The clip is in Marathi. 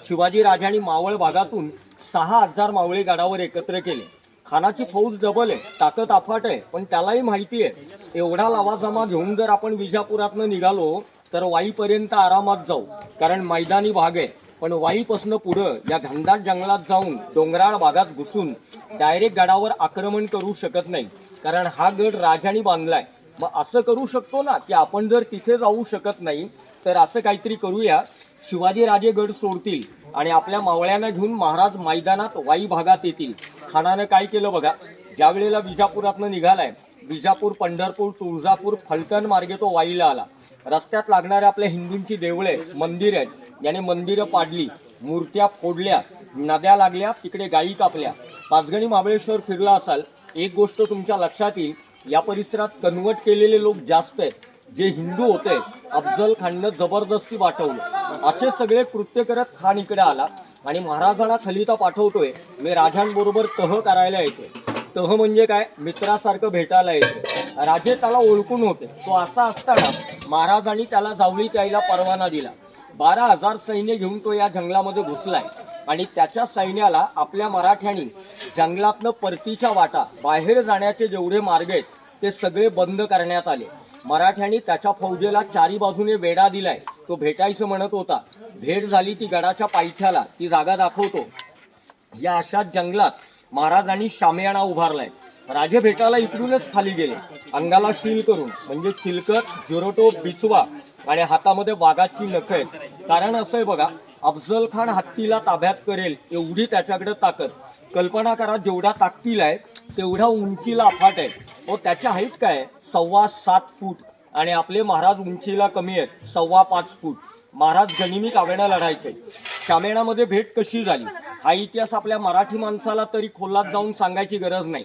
शिवाजी राजांनी मावळ भागातून 6,000 मावळे गडावर एकत्र केले. खानाची फौज डबल आहे, ताकद अफाट आहे, पण त्यालाही माहिती आहे एवढा लवाजमा घेऊन जर आपण विजापुरातनं निघालो तर वाईपर्यंत आरामात जाऊ, कारण मैदानी भाग आहे. पण वाईपासनं पुढं या घनदाट जंगलात जाऊन डोंगराळ भागात घुसून डायरेक्ट गडावर आक्रमण करू शकत नाही, कारण हा गड राजांनी बांधलाय. मग असं करू शकतो ना की आपण जर तिथे जाऊ शकत नाही तर असं काहीतरी करूया, शिवाजी राजे गड सोडतील आणि आपल्या मावळ्यांना घेऊन महाराज मैदानात वाई भागात येतील. खानानं काय केलं बघा, ज्या वेळेला विजापुरातनं निघालाय, विजापूर, पंढरपूर, तुळजापूर, फलटण मार्गे तो वाईला आला. रस्त्यात लागणाऱ्या आपल्या हिंदूंची देवळे, मंदिर आहेत, याने मंदिरं पाडली, मूर्त्या फोडल्या, नद्या लागल्या, तिकडे गायी कापल्या. पाचगणी महाबळेश्वर फिरला असाल, एक गोष्ट तुमच्या लक्षात येईल, या परिसरात कन्वर्ट केलेले लोक जास्त आहेत. जे हिंदू होते अफजल खाननं जबरदस्ती पाठवलं. असे सगळे कृत्य करत खान इकडे आला आणि महाराजांना खलिता पाठवतोय, मी राजांबरोबर तह करायला येते. तह म्हणजे काय, मित्रासारखं भेटायला येते. राजे त्याला ओळखून होते. तो असा असताना महाराजांनी त्याला जावळी द्यायला परवाना दिला. 12,000 सैन्य घेऊन तो या जंगलामध्ये घुसलाय आणि त्याच्या सैन्याला आपल्या मराठ्यांनी जंगलातनं परतीच्या वाटा, बाहेर जाण्याचे जेवढे मार्ग आहेत ते सगळे बंद करण्यात आले. मराठ्यांनी त्याच्या फौजेला चारी बाजूने वेढा दिलाय. तो भेटायचं म्हणत होता. भेट झाली ती गडाच्या पायथ्याला, ती जागा दाखवतो. या अशा जंगलात महाराजांनी शामियाना उभारलाय. राजे भेटायला इकडूनच खाली गेले, अंगाला शील करून, म्हणजे चिलकत, जिरोटो, बिचवा आणि हातामध्ये वाघाची नख आहेत. कारण असं आहे बघा, अफजल खान हत्तीला ताब्यात करेल एवढी त्याच्याकडे ताकद. कल्पना करा, जेवढा ताकदीला आहे तेवढा उंचीला अफाट आहे. व त्याच्या हाईट काय, 7.25 फूट आणि आपले महाराज उंचीला कमी आहेत, 5.25 फूट. महाराज गनिमी काव्यानं लढायचे. शामियानामध्ये भेट कशी झाली हा इतिहास आपल्या मराठी माणसाला तरी खोलात जाऊन सांगायची गरज नाही.